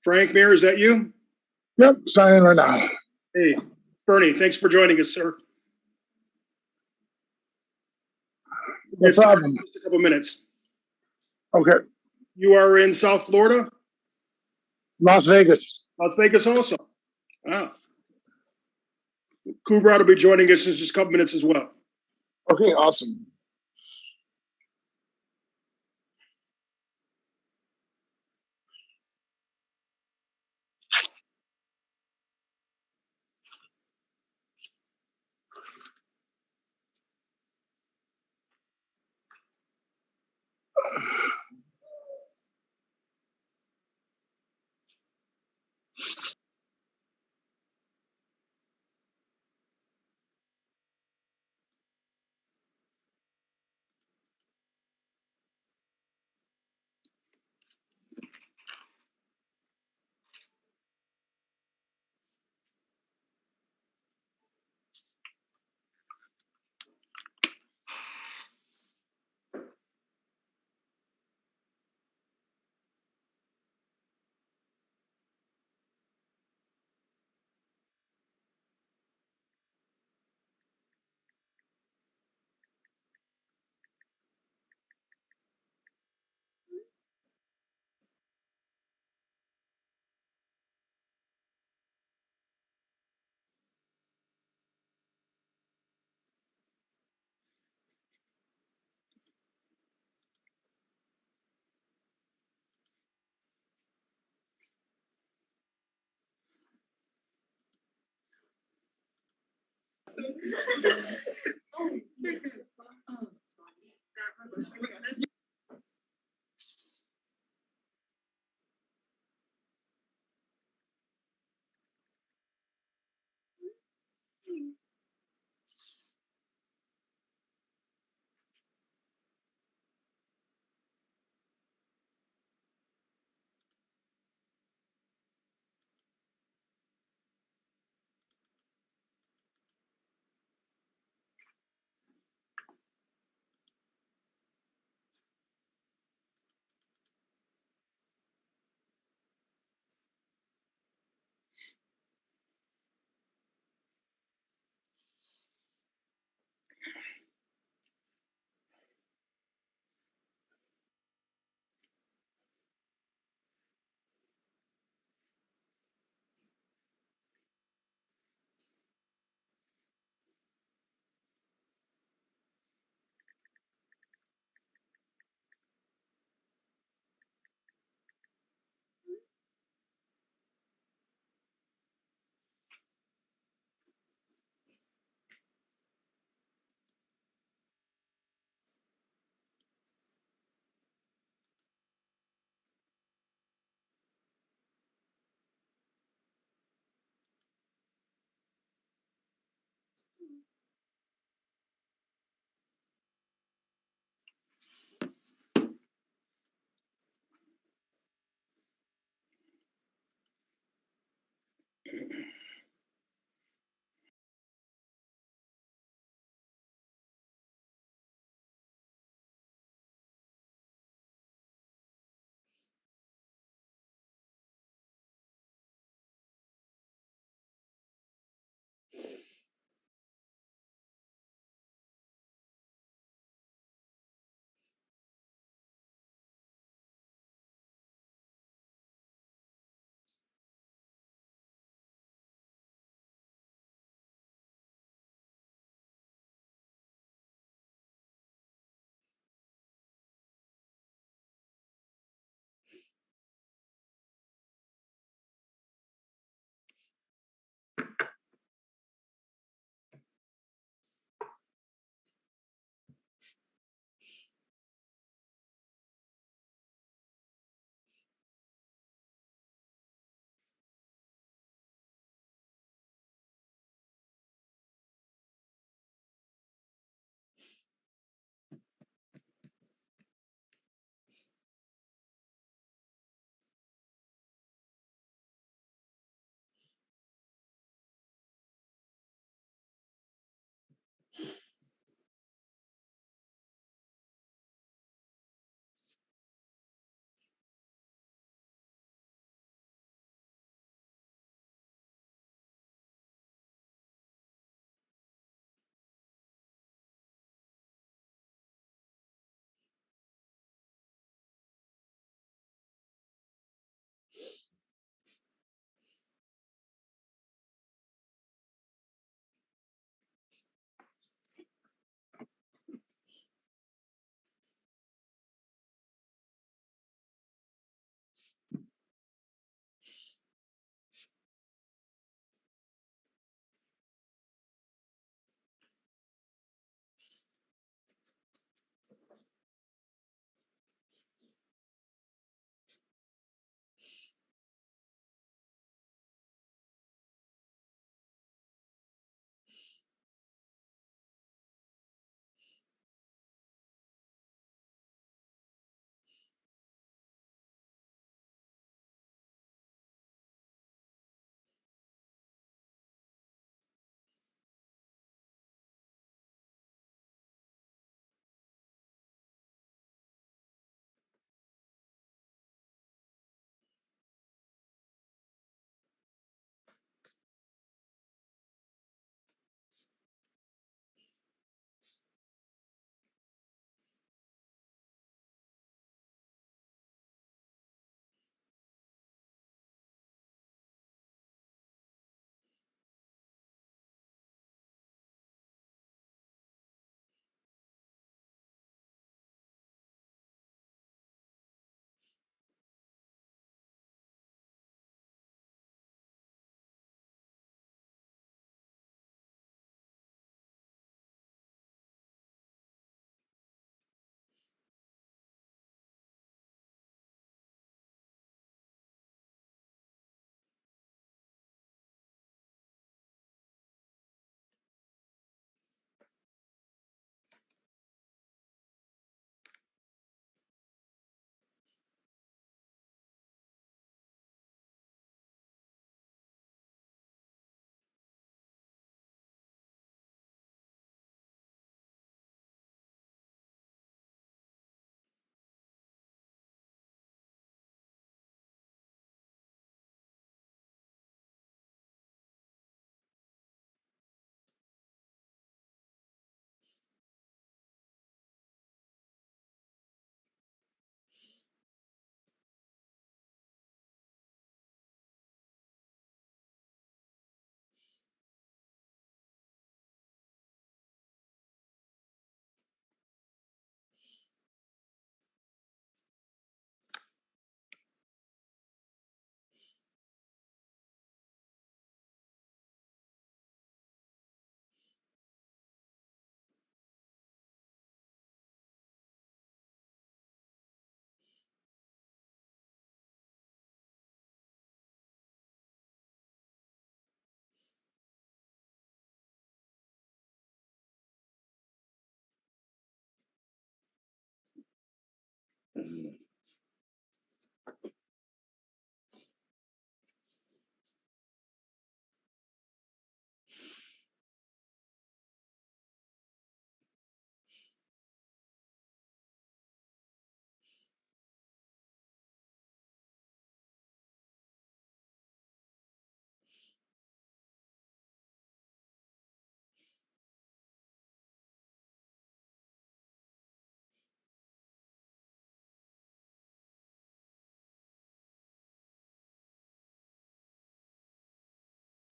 Frank Mir, is that you? Yep, signing right now. Hey, Bernie, thanks for joining us, sir. No problem. Just a couple minutes. Okay. You are in South Florida? Las Vegas. Las Vegas also. Wow. Kubrat will be joining us in just a couple minutes as well. Okay, awesome.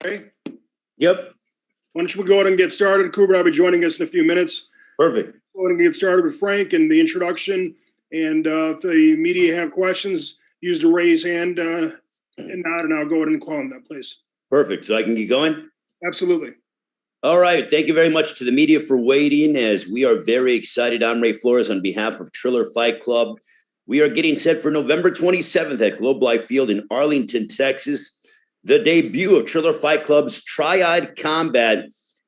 Okay. Yep. Why don't we go ahead and get started? Kubrat will be joining us in a few minutes. Perfect. Go ahead and get started with Frank and the introduction. And if the media have questions, use the raise hand and nod, and I'll go ahead and call them that, please. Perfect. So I can get going? Absolutely. All right. Thank you very much to the media for waiting, as we are very excited. I'm Ray Flores on behalf of Triller Fight Club. We are getting set for November 27th at Globe Life Field in Arlington, Texas. The debut of Triller Fight Club's Triad Combat,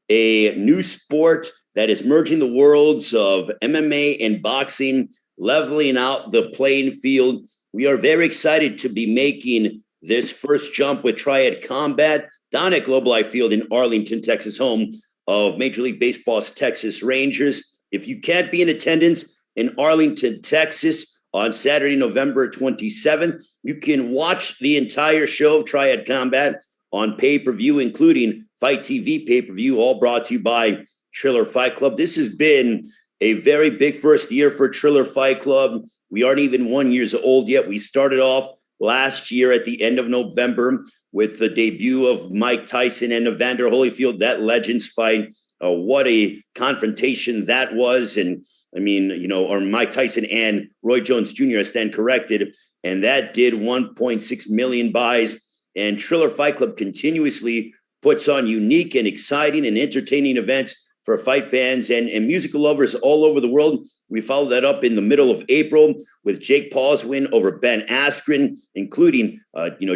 a new sport that is merging the worlds of MMA and boxing, leveling out the playing field. We are very excited to be making this first jump with Triad Combat down at Globe Life Field in Arlington, Texas, home of Major League Baseball's Texas Rangers. If you can't be in attendance in Arlington, Texas, on Saturday, November 27th, you can watch the entire show of Triad Combat on pay-per-view, including Fight TV pay-per-view, all brought to you by Triller Fight Club. This has been a very big first year for Triller Fight Club. We aren't even 1 year old yet. We started off last year at the end of November with the debut of Mike Tyson and Evander Holyfield, that Legends fight. What a confrontation that was. And I mean, or Mike Tyson and Roy Jones Jr., I stand corrected. And that did 1.6 million buys. And Triller Fight Club continuously puts on unique and exciting and entertaining events for fight fans and musical lovers all over the world. We followed that up in the middle of April with Jake Paul's win over Ben Askren, including,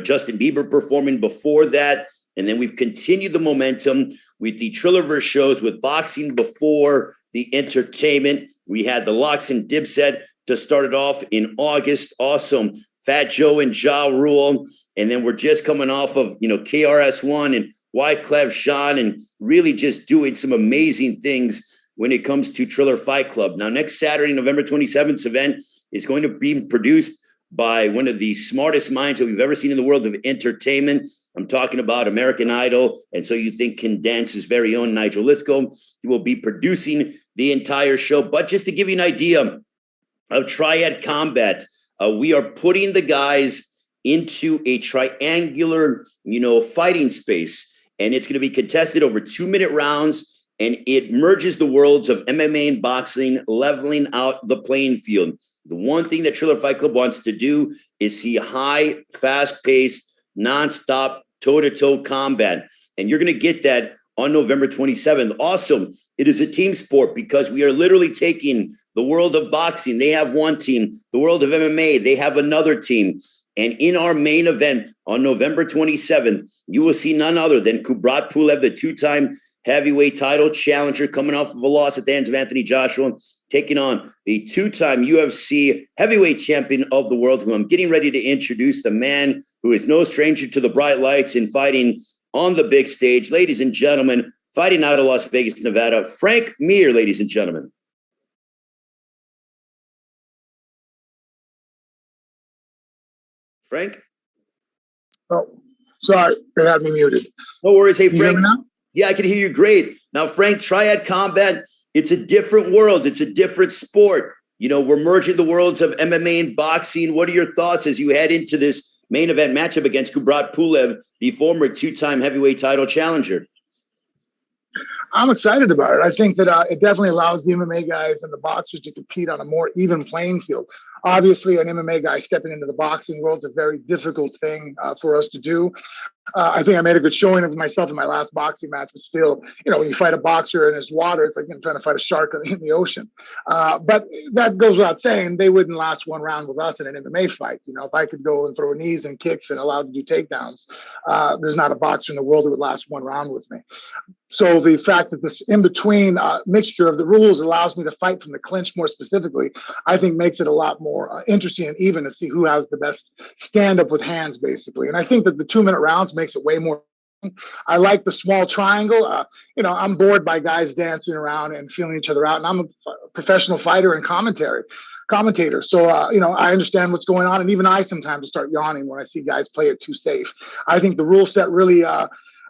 Justin Bieber performing before that. And then we've continued the momentum with the Trillerverse shows with boxing before the entertainment. We had the Locks and Dipset to start it off in August. Also, Fat Joe and Ja Rule. And then we're just coming off of, KRS-One and Wyclef Jean, and really just doing some amazing things when it comes to Triller Fight Club. Now, next Saturday, November 27th event is going to be produced by one of the smartest minds that we've ever seen in the world of entertainment. I'm talking about American Idol, and So You Think Can Dance's very own Nigel Lithgow. He will be producing the entire show. But just to give you an idea of Triad Combat, we are putting the guys into a triangular, fighting space. And it's going to be contested over 2-minute rounds, and it merges the worlds of MMA and boxing, leveling out the playing field. The one thing that Triller Fight Club wants to do is see high, fast-paced, nonstop, toe-to-toe combat. And you're going to get that on November 27th. Also, it is a team sport because we are literally taking the world of boxing. They have one team. The world of MMA, they have another team. And in our main event on November 27th, you will see none other than Kubrat Pulev, the two-time heavyweight title challenger, coming off of a loss at the hands of Anthony Joshua, taking on the two-time UFC heavyweight champion of the world, who I'm getting ready to introduce, the man who is no stranger to the bright lights and fighting on the big stage. Ladies and gentlemen, fighting out of Las Vegas, Nevada, Frank Mir, ladies and gentlemen. Frank? Oh, sorry. They had me muted. No worries. Hey, You hear Frank. me now? Yeah, I can hear you great. Now, Frank, Triad Combat, it's a different world. It's a different sport. We're merging the worlds of MMA and boxing. What are your thoughts as you head into this main event matchup against Kubrat Pulev, the former two-time heavyweight title challenger? I'm excited about it. I think that it definitely allows the MMA guys and the boxers to compete on a more even playing field. Obviously, an MMA guy stepping into the boxing world is a very difficult thing for us to do. I think I made a good showing of myself in my last boxing match, but still, when you fight a boxer in his water, it's like trying to fight a shark in the ocean. But that goes without saying, they wouldn't last one round with us in an MMA fight. If I could go and throw knees and kicks and allowed to do takedowns, there's not a boxer in the world that would last one round with me. So the fact that this in-between mixture of the rules allows me to fight from the clinch more specifically, I think makes it a lot more interesting and even to see who has the best stand-up with hands, basically. And I think that the 2-minute rounds makes it way more. I like the small triangle. I'm bored by guys dancing around and feeling each other out. And I'm a professional fighter and commentator. So, I understand what's going on. And even I sometimes start yawning when I see guys play it too safe. I think the rule set really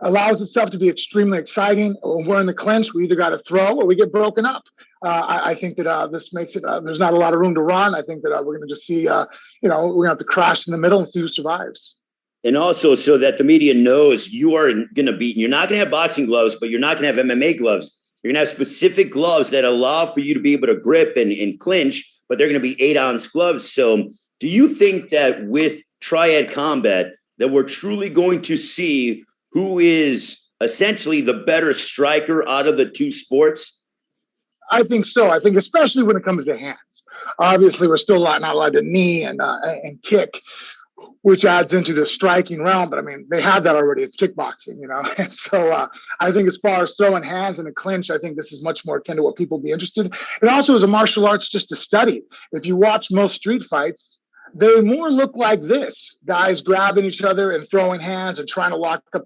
allows itself to be extremely exciting. When we're in the clinch, we either got to throw or we get broken up. I think that this makes it, there's not a lot of room to run. I think that we're going to just see, we're going to have to crash in the middle and see who survives. And also so that the media knows you're not going to have boxing gloves, but you're not going to have MMA gloves. You're going to have specific gloves that allow for you to be able to grip and clinch, but they're going to be 8-ounce gloves. So do you think that with Triad Combat that we're truly going to see who is essentially the better striker out of the two sports? I think so. I think especially when it comes to hands. Obviously, we're still not allowed to knee and kick, which adds into the striking realm. But I mean, they have that already. It's kickboxing, And so I think as far as throwing hands in a clinch, I think this is much more akin to what people would be interested in. It also is a martial arts just to study. If you watch most street fights, they more look like this: guys grabbing each other and throwing hands and trying to lock up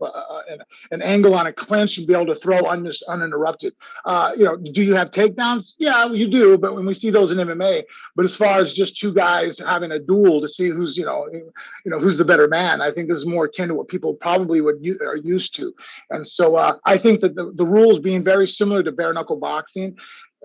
an angle on a clinch and be able to throw uninterrupted. Do you have takedowns? Yeah, you do. But when we see those in MMA, but as far as just two guys having a duel to see who's who's the better man, I think this is more akin to what people probably are used to. And so I think that the rules being very similar to bare knuckle boxing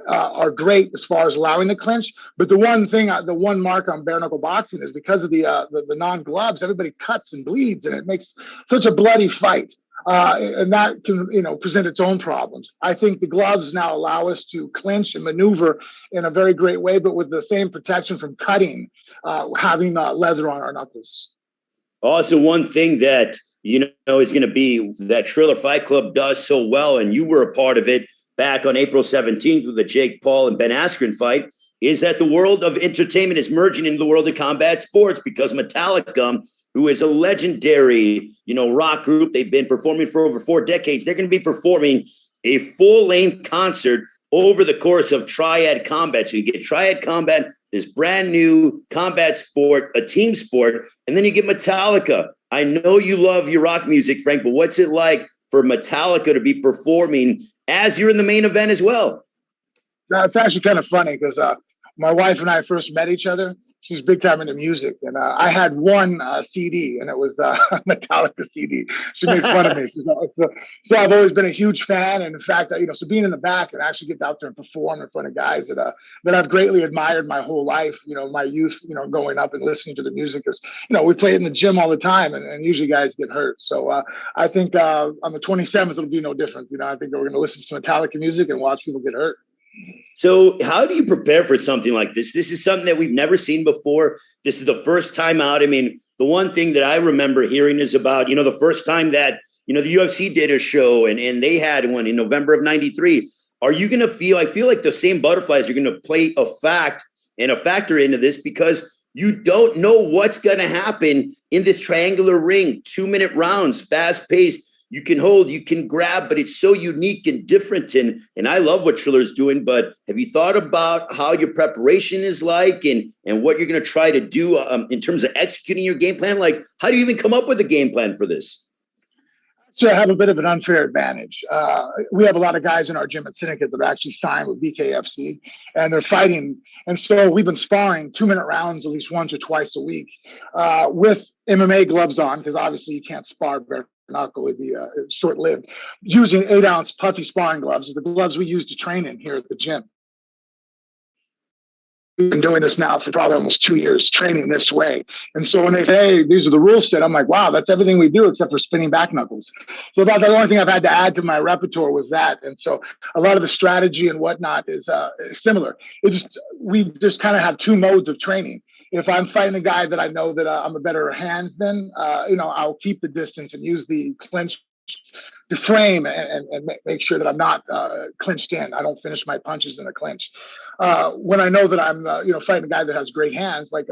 are great as far as allowing the clinch. But the one mark on bare knuckle boxing is because of the non-gloves, everybody cuts and bleeds, and it makes such a bloody fight. And that can, present its own problems. I think the gloves now allow us to clinch and maneuver in a very great way, but with the same protection from cutting, having leather on our knuckles. Also, one thing that, is going to be that Triller Fight Club does so well, and you were a part of it back on April 17th with the Jake Paul and Ben Askren fight, is that the world of entertainment is merging into the world of combat sports because Metallica, who is a legendary, rock group, they've been performing for over 4 decades. They're going to be performing a full-length concert over the course of Triad Combat. So you get Triad Combat, this brand new combat sport, a team sport, and then you get Metallica. I know you love your rock music, Frank, but what's it like for Metallica to be performing as you're in the main event as well? Now, it's actually kind of funny because my wife and I first met each other. She's big time into music, and I had one CD, and it was Metallica CD. She made fun of me. So I've always been a huge fan, and in fact, so being in the back and actually get out there and perform in front of guys that I've greatly admired my whole life. My youth, growing up and listening to the music is, we play it in the gym all the time, and usually guys get hurt. So I think on the 27th it'll be no different. I think we're going to listen to Metallica music and watch people get hurt. So how do you prepare for something like this? This is something that we've never seen before. This is the first time out. I mean, the one thing that I remember hearing is about, the first time that, the UFC did a show and they had one in November of 93. Are you going to I feel like the same butterflies are going to play a factor into this because you don't know what's going to happen in this triangular ring, 2-minute rounds, fast paced. You can hold, you can grab, but it's so unique and different. And I love what Triller's doing, but have you thought about how your preparation is like and what you're going to try to do in terms of executing your game plan? Like, how do you even come up with a game plan for this? So I have a bit of an unfair advantage. We have a lot of guys in our gym at Syndicate that are actually signed with BKFC, and they're fighting. And so we've been sparring 2-minute rounds at least once or twice a week with MMA gloves on, because obviously you can't spar bare knuckle, it'd be short-lived, using 8-ounce puffy sparring gloves, the gloves we use to train in here at the gym. We've been doing this now for probably almost 2 years, training this way. And so when they say, hey, these are the rules set, I'm like, wow, that's everything we do except for spinning back knuckles. So about the only thing I've had to add to my repertoire was that. And so a lot of the strategy and whatnot is similar. We just kind of have 2 modes of training. if I'm fighting a guy that I know that I'm a better hands than, I'll keep the distance and use the clinch to frame and make sure that I'm not clinched in. I don't finish my punches in the clinch. When I know that I'm, fighting a guy that has great hands, like,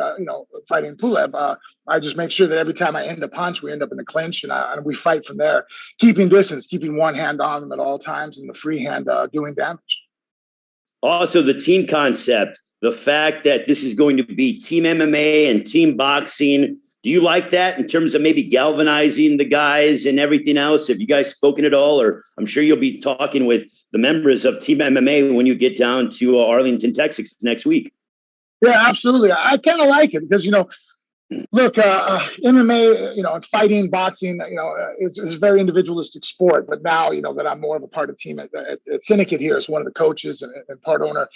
fighting Pulev, I just make sure that every time I end a punch, we end up in the clinch and we fight from there, keeping distance, keeping one hand on them at all times and the free hand doing damage. Also, the team concept, the fact that this is going to be team MMA and team boxing. Do you like that in terms of maybe galvanizing the guys and everything else? Have you guys spoken at all? Or I'm sure you'll be talking with the members of Team MMA when you get down to Arlington, Texas next week. Yeah, absolutely. I kind of like it because, look, MMA, and fighting, boxing, is a very individualistic sport. But now, that I'm more of a part of the team at Syndicate here as one of the coaches and part owner.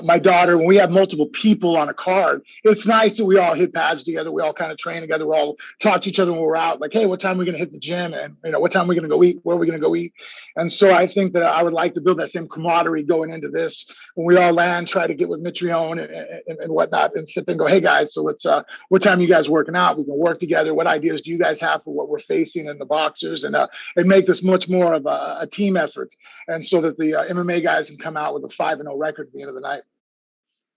My daughter, when we have multiple people on a card, it's nice that we all hit pads together. We all kind of train together. We all talk to each other when we're out. Like, hey, what time are we going to hit the gym? And, what time are we going to go eat? Where are we going to go eat? And so I think that I would like to build that same camaraderie going into this. When we all land, try to get with Mitrione and whatnot and sit there and go, hey, guys, so let's, what time you guys working out? We can work together. What ideas do you guys have for what we're facing in the boxers and make this much more of a team effort, and so that the MMA guys can come out with a 5-0 record at the end of the night.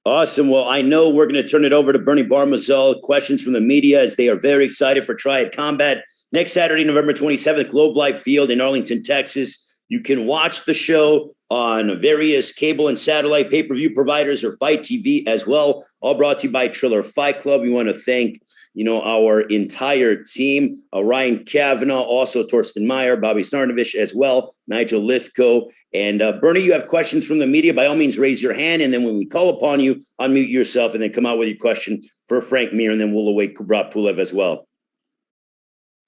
Awesome. Well, I know we're going to turn it over to Bernie Barmazal. Questions from the media as they are very excited for Triad Combat next Saturday, November 27th, Globe Life Field in Arlington, Texas. You can watch the show on various cable and satellite pay-per-view providers or Fight TV as well. All brought to you by Triller Fight Club. We want to thank our entire team, Ryan Kavanaugh, also Torsten Meyer, Bobby Snarnovich as well, Nigel Lithgow. And Bernie, you have questions from the media, by all means, raise your hand. And then when we call upon you, unmute yourself and then come out with your question for Frank Mir. And then we'll await Kubrat Pulev as well.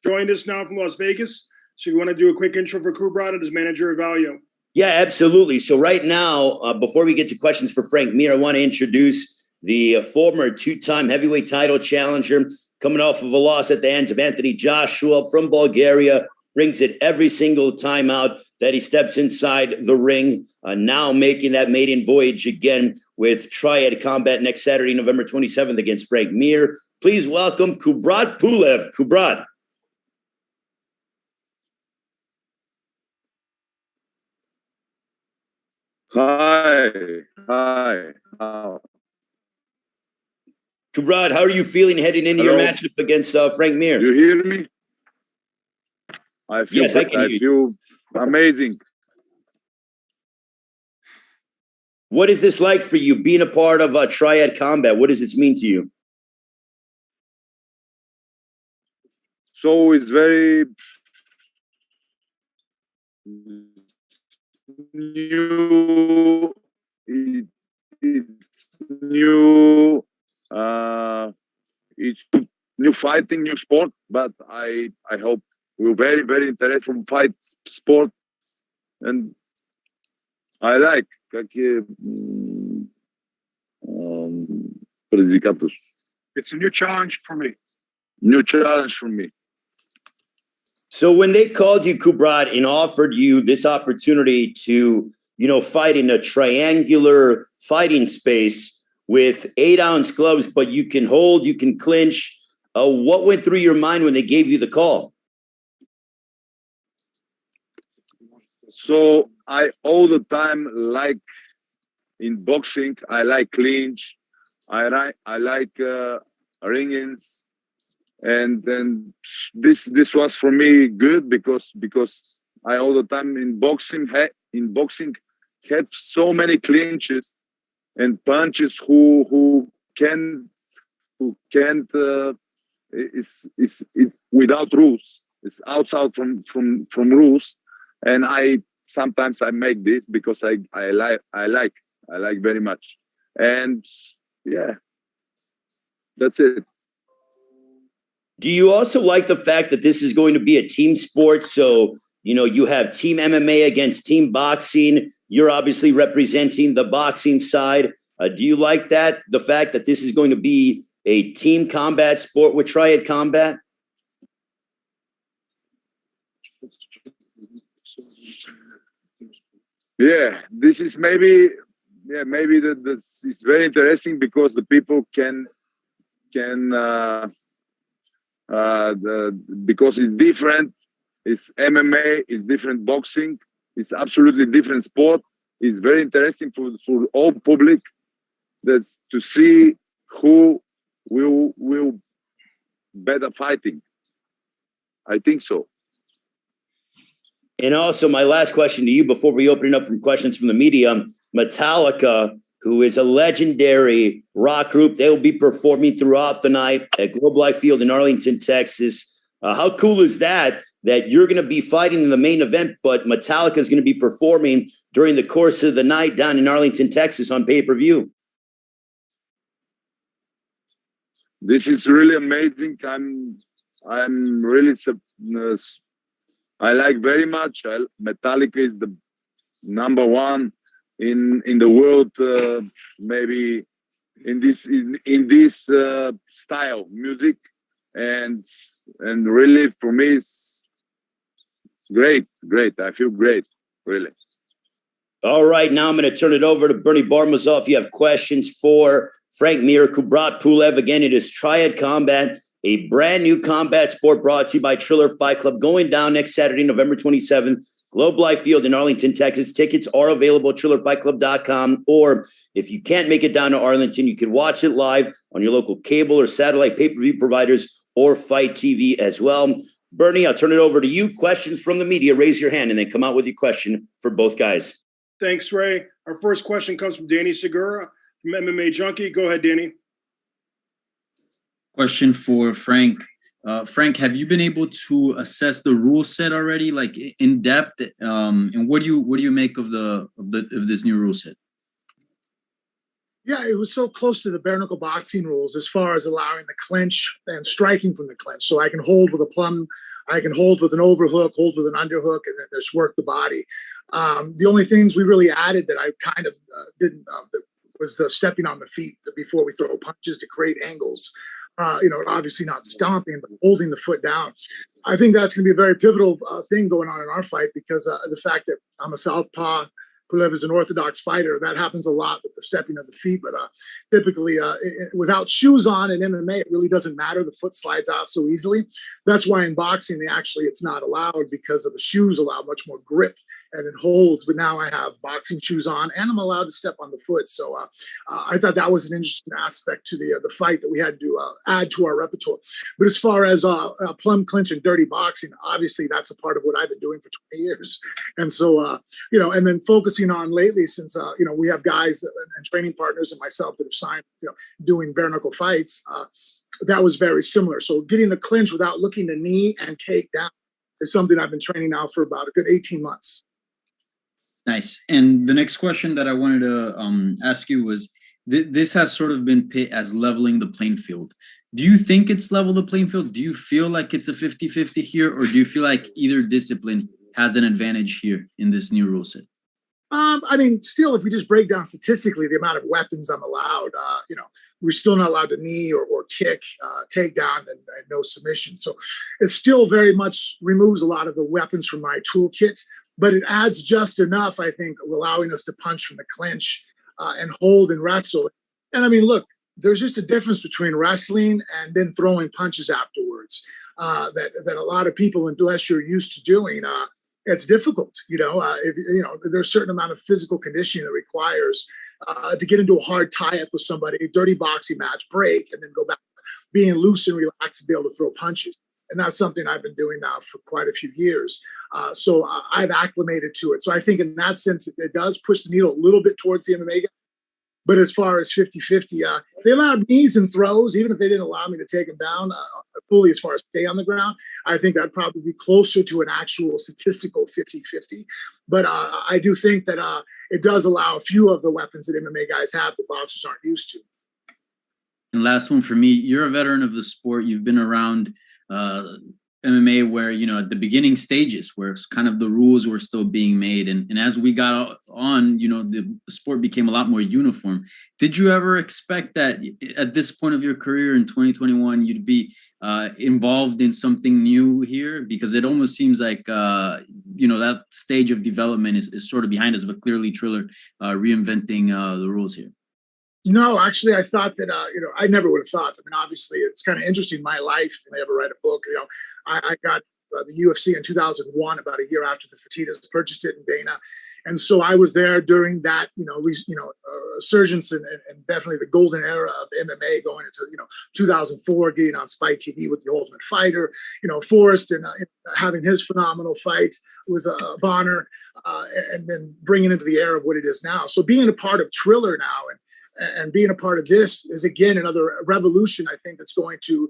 Joined us now from Las Vegas. So you want to do a quick intro for Kubrat and his manager of Value? Yeah, absolutely. So right now, before we get to questions for Frank Mir, I want to introduce the former two-time heavyweight title challenger, coming off of a loss at the hands of Anthony Joshua from Bulgaria, brings it every single time out that he steps inside the ring, now making that maiden voyage again with Triad Combat next Saturday, November 27th against Frank Mir. Please welcome Kubrat Pulev. Kubrat. Hi. Kubrat, how are you feeling heading into your matchup against Frank Mir? You hear me? I feel yes, I can hear you. Feel amazing. What is this like for you, being a part of Triad Combat? What does this mean to you? So it's very new. It's new. It's new fighting, new sport. But I hope we're very, very interested from fight sport, and I like predicatos. It's a new challenge for me. New challenge for me. So when they called you, Kubrat, and offered you this opportunity to, fight in a triangular fighting space with 8-ounce gloves, but you can hold, you can clinch, what went through your mind when they gave you the call? So I all the time like in boxing, I like clinch, I like ring-ins, and then this was for me good because I all the time in boxing have so many clinches and punches who can't is without rules. It's outside from rules, and sometimes I make this because I like very much, and yeah, that's it. Do you also like the fact that this is going to be a team sport? So, you have team MMA against team boxing. You're obviously representing the boxing side. Do you like that? The fact that this is going to be a team combat sport with Triad Combat? Yeah, this is maybe that it's very interesting because the people can can because it's different. It's MMA. It's different boxing. It's absolutely different sport. It's very interesting for all public. That's to see who will better fighting. I think so. And also, my last question to you before we open it up from questions from the media, Metallica, who is a legendary rock group, they will be performing throughout the night at Globe Life Field in Arlington, Texas. How cool is that you're going to be fighting in the main event, but Metallica is going to be performing during the course of the night down in Arlington, Texas on pay-per-view? This is really amazing. I'm really I like very much. Metallica is the number one in the world, maybe in this style music, and really for me it's great. I feel great, really. All right, now I'm going to turn it over to Bernie Barmazov. If you have questions for Frank Mir, Kubrat Pulev, again, it is Triad Combat, a brand new combat sport brought to you by Triller Fight Club, going down next Saturday, November 27th, Globe Life Field in Arlington, Texas. Tickets are available at TrillerFightClub.com, or if you can't make it down to Arlington, you can watch it live on your local cable or satellite pay-per-view providers or Fight TV as well. Bernie, I'll turn it over to you. Questions from the media, raise your hand and then come out with your question for both guys. Thanks, Ray. Our first question comes from Danny Segura from MMA Junkie. Go ahead, Danny. Question for Frank. Frank, have you been able to assess the rule set already, like in depth? And what do you make of this new rule set? Yeah, it was so close to the bare knuckle boxing rules as far as allowing the clinch and striking from the clinch. So I can hold with a plum, I can hold with an overhook, hold with an underhook, and then just work the body. The only things we really added that I kind of didn't was the stepping on the feet before we throw punches to create angles. Obviously not stomping, but holding the foot down. I think that's going to be a very pivotal thing going on in our fight because the fact that I'm a southpaw, Pulev is an orthodox fighter, that happens a lot with the stepping of the feet. But typically, without shoes on in MMA, it really doesn't matter. The foot slides out so easily. That's why in boxing, it's not allowed because of the shoes allow much more grip and it holds. But now I have boxing shoes on and I'm allowed to step on the foot. So I thought that was an interesting aspect to the fight that we had to add to our repertoire. But as far as plum clinch and dirty boxing, obviously that's a part of what I've been doing for 20 years. And so, and then focusing on lately, since, we have guys and training partners and myself that have signed, doing bare knuckle fights, that was very similar. So getting the clinch without looking to knee and take down is something I've been training now for about a good 18 months. Nice. And the next question that I wanted to ask you was, this has sort of been put as leveling the playing field. Do you think it's level the playing field? Do you feel like it's a 50-50 here, or do you feel like either discipline has an advantage here in this new rule set? Still, if we just break down statistically the amount of weapons I'm allowed, we're still not allowed to knee or kick, take down, and no submission. So it still very much removes a lot of the weapons from my toolkit, but it adds just enough, I think, allowing us to punch from the clinch and hold and wrestle. And look, there's just a difference between wrestling and then throwing punches afterwards that a lot of people, unless you're used to doing, it's difficult. There's a certain amount of physical conditioning that requires to get into a hard tie-up with somebody, a dirty boxing match, break, and then go back, being loose and relaxed to be able to throw punches. And that's something I've been doing now for quite a few years. So I've acclimated to it. So I think in that sense, it does push the needle a little bit towards the MMA guy. But as far as 50-50, they allowed knees and throws, even if they didn't allow me to take them down fully as far as stay on the ground. I think I'd probably be closer to an actual statistical 50-50. But I do think that it does allow a few of the weapons that MMA guys have that boxers aren't used to. And last one for me, you're a veteran of the sport. You've been around MMA where, at the beginning stages where it's kind of the rules were still being made. And as we got on, the sport became a lot more uniform. Did you ever expect that at this point of your career in 2021, you'd be involved in something new here? Because it almost seems like, that stage of development is sort of behind us, but clearly Triller reinventing the rules here. No, actually, I thought that, I never would have thought. I mean, obviously, it's kind of interesting my life. When I ever write a book, I got the UFC in 2001, about a year after the Fertittas purchased it in Dana. And so I was there during that, resurgence and definitely the golden era of MMA going into, 2004, getting on Spike TV with The Ultimate Fighter, Forrest and having his phenomenal fight with Bonner, and then bringing into the era of what it is now. So being a part of Triller now and being a part of this is, again, another revolution, I think, that's going to,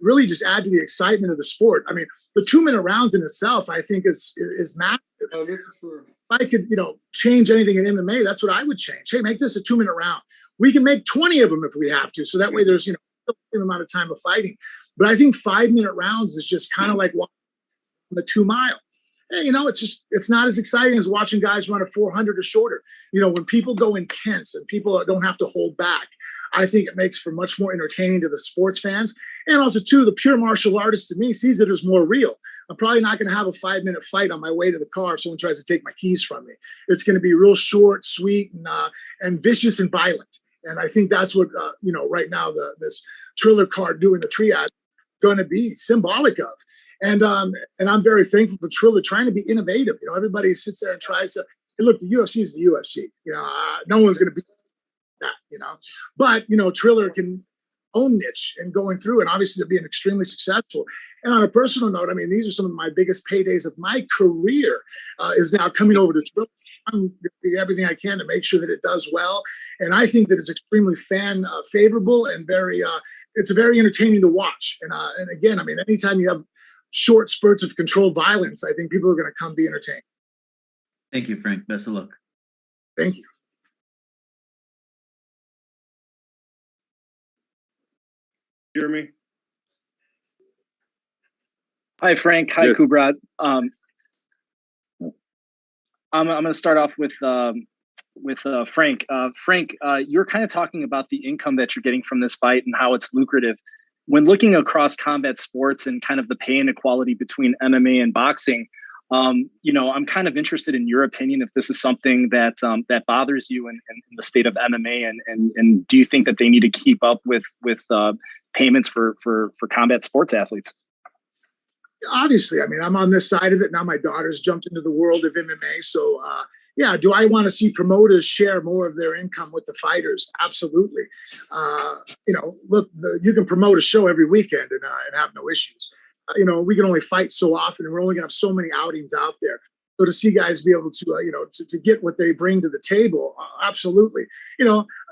really just add to the excitement of the sport. I mean, the 2-minute rounds in itself, I think, is massive. Oh, that's for If I could, change anything in MMA, that's what I would change. Hey, make this a 2-minute round. We can make 20 of them if we have to. So that way there's, the same amount of time of fighting. But I think 5-minute rounds is just kind of like walking the 2 mile. Hey, it's not as exciting as watching guys run a 400 or shorter. When people go intense and people don't have to hold back, I think it makes for much more entertaining to the sports fans. And also, too, the pure martial artist to me sees it as more real. I'm probably not going to have a 5-minute fight on my way to the car if someone tries to take my keys from me. It's going to be real short, sweet, and vicious and violent. And I think that's what, right now, this Triller card doing the Triad going to be symbolic of. And I'm very thankful for Triller trying to be innovative. Everybody sits there and tries to, look, the UFC is the UFC. No one's going to be that, But, Triller can own niche and going through, and obviously they're being extremely successful. And on a personal note, I mean, these are some of my biggest paydays of my career is now coming over to Triller. I'm going to do everything I can to make sure that it does well. And I think that it's extremely fan favorable and it's very entertaining to watch. And again, I mean, anytime you have short spurts of controlled violence, I think people are going to come be entertained. Thank you, Frank. Best of luck. Thank you. Jeremy. Hi, Frank. Hi, Yes. Kubrat. I'm going to start off with Frank. Frank, you're kind of talking about the income that you're getting from this fight and how it's lucrative. When looking across combat sports and kind of the pay inequality between MMA and boxing, I'm kind of interested in your opinion if this is something that that bothers you in the state of MMA, and do you think that they need to keep up with payments for combat sports athletes? Obviously, I mean, I'm on this side of it now. My daughter's jumped into the world of MMA, so do I want to see promoters share more of their income with the fighters? Absolutely. Look, you can promote a show every weekend and have no issues. We can only fight so often, and we're only going to have so many outings out there. So to see guys be able to, to get what they bring to the table, absolutely.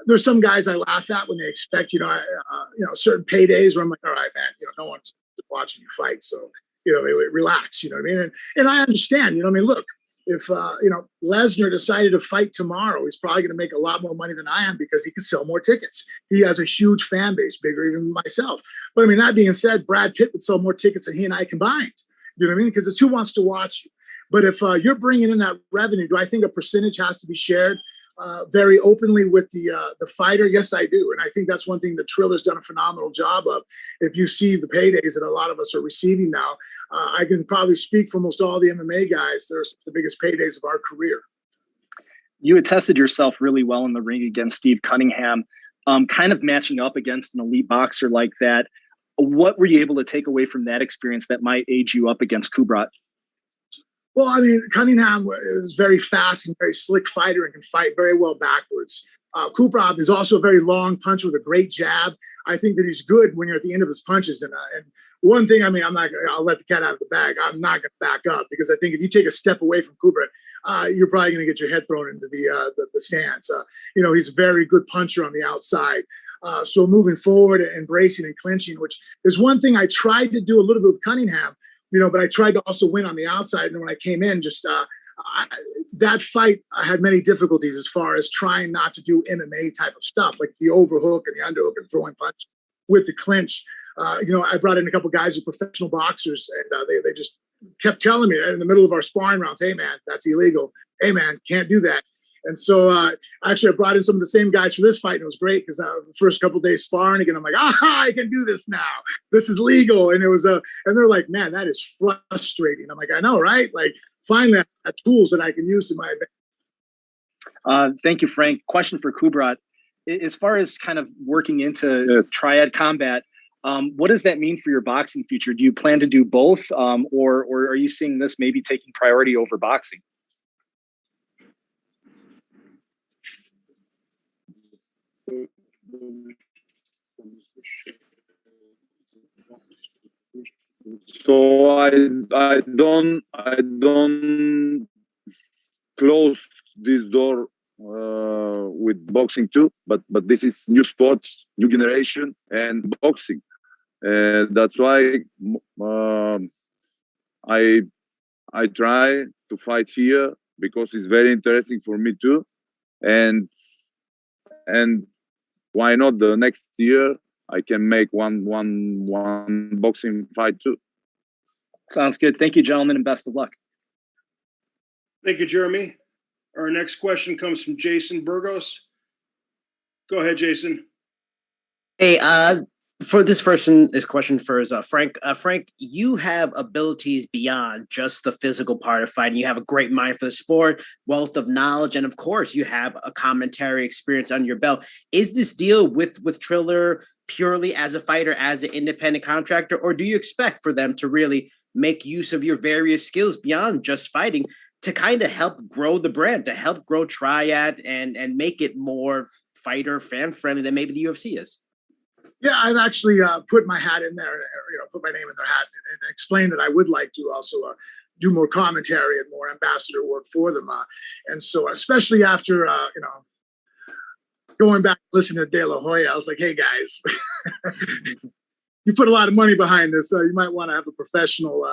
There's some guys I laugh at when they expect, certain paydays where I'm like, all right, man, no one's watching you fight, so relax. You know what I mean? And I understand. Look. If Lesnar decided to fight tomorrow, he's probably going to make a lot more money than I am because he can sell more tickets. He has a huge fan base, bigger even than myself. But I mean, that being said, Brad Pitt would sell more tickets than he and I combined. You know what I mean? Because it's who wants to watch you. But if you're bringing in that revenue, do I think a percentage has to be shared very openly with the fighter? Yes, I do. And I think that's one thing that Triller's done a phenomenal job of. If you see the paydays that a lot of us are receiving now, I can probably speak for almost all the MMA guys. They're the biggest paydays of our career. You had tested yourself really well in the ring against Steve Cunningham, kind of matching up against an elite boxer like that. What were you able to take away from that experience that might age you up against Kubrat? Well, I mean, Cunningham is very fast and very slick fighter and can fight very well backwards. Kubrat is also a very long puncher with a great jab. I think that he's good when you're at the end of his punches. And one thing, I mean, I'll let the cat out of the bag. I'm not going to back up because I think if you take a step away from Kubrat, you're probably going to get your head thrown into the stands. He's a very good puncher on the outside. So moving forward and bracing and clinching, which is one thing I tried to do a little bit with Cunningham, but I tried to also win on the outside. And when I came in, that fight, I had many difficulties as far as trying not to do MMA type of stuff, like the overhook and the underhook and throwing punch with the clinch. I brought in a couple guys who are professional boxers, and they just kept telling me in the middle of our sparring rounds, hey, man, that's illegal. Hey, man, can't do that. And so actually I brought in some of the same guys for this fight, and it was great because the first couple of days sparring again, I'm like, I can do this now. This is legal. And it was and they're like, man, that is frustrating. I'm like, I know, right? Like, find that tools that I can use to my advantage. Thank you, Frank. Question for Kubrat. as far as kind of working into Yes. Triad Combat, what does that mean for your boxing future? Do you plan to do both, or are you seeing this maybe taking priority over boxing? So I don't close this door with boxing too, but this is new sport, new generation, and boxing. That's why I try to fight here because it's very interesting for me too, and why not the next year I can make one boxing fight too. Sounds good. Thank you, gentlemen, and best of luck. Thank you, Jeremy. Our next question comes from Jason Burgos. Go ahead, Jason. Hey, for this question is Frank. Frank, you have abilities beyond just the physical part of fighting. You have a great mind for the sport, wealth of knowledge, and of course, you have a commentary experience under your belt. Is this deal with Triller purely as a fighter, as an independent contractor, or do you expect for them to really make use of your various skills beyond just fighting to kind of help grow the brand, to help grow Triad and make it more fighter fan friendly than maybe the UFC is? Yeah, I've actually put my hat in there, put my name in their hat and explained that I would like to also do more commentary and more ambassador work for them. And so, especially after, going back and listening to De La Hoya, I was like, hey, guys, you put a lot of money behind this. So you might want to have a professional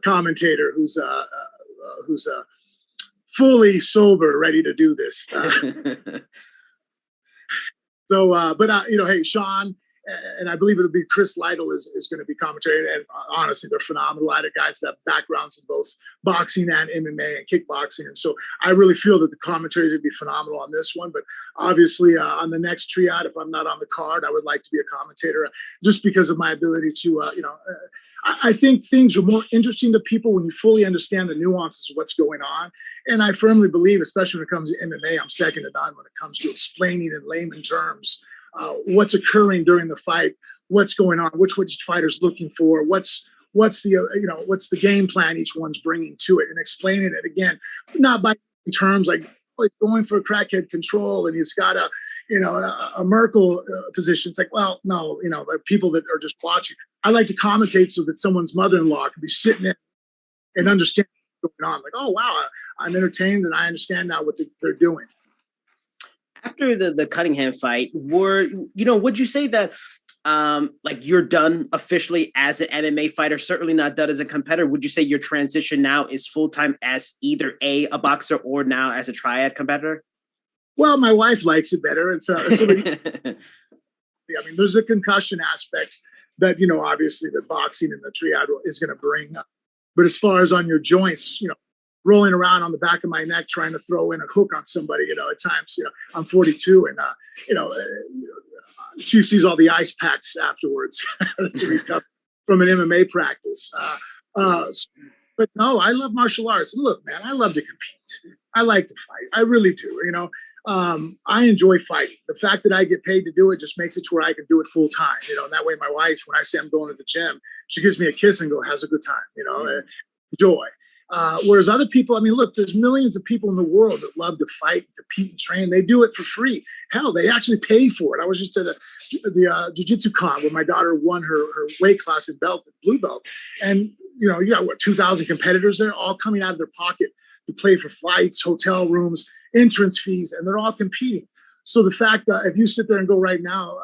commentator who's fully sober, ready to do this. Hey, Sean, and I believe it'll be Chris Lytle is going to be commentary. And honestly, they're phenomenal. A lot of guys that have backgrounds in both boxing and MMA and kickboxing. And so I really feel that the commentary is going to be phenomenal on this one. But obviously on the next Triad, if I'm not on the card, I would like to be a commentator just because of my ability to, I think things are more interesting to people when you fully understand the nuances of what's going on. And I firmly believe, especially when it comes to MMA, I'm second to none when it comes to explaining in layman terms what's occurring during the fight, what's going on, which fighter's looking for, what's the game plan each one's bringing to it, and explaining it again, not by terms like he's going for a crackhead control and he's got a Merkel position. It's like, well, no, there are people that are just watching. I like to commentate so that someone's mother-in-law can be sitting in and understand what's going on. Like, oh, wow, I'm entertained and I understand now what they're doing. After the Cunningham fight, would you say that you're done officially as an MMA fighter, certainly not done as a competitor? Would you say your transition now is full-time as either a boxer or now as a Triad competitor? Well, my wife likes it better. I mean, there's a concussion aspect that, obviously the boxing and the Triad is going to bring up. But as far as on your joints, rolling around on the back of my neck, trying to throw in a hook on somebody, at times, I'm 42 and, she sees all the ice packs afterwards to recover from an MMA practice. But no, I love martial arts. And look, man, I love to compete. I like to fight. I really do, I enjoy fighting. The fact that I get paid to do it just makes it to where I can do it full time. And that way my wife, when I say I'm going to the gym, she gives me a kiss and has a good time, enjoy. Whereas other people, I mean, look, there's millions of people in the world that love to fight, compete, and train. They do it for free. Hell, they actually pay for it. I was just at the jiu-jitsu con where my daughter won her weight class in blue belt. And, you got 2,000 competitors there, all coming out of their pocket to play for flights, hotel rooms, entrance fees, and they're all competing. So the fact that if you sit there and go right now,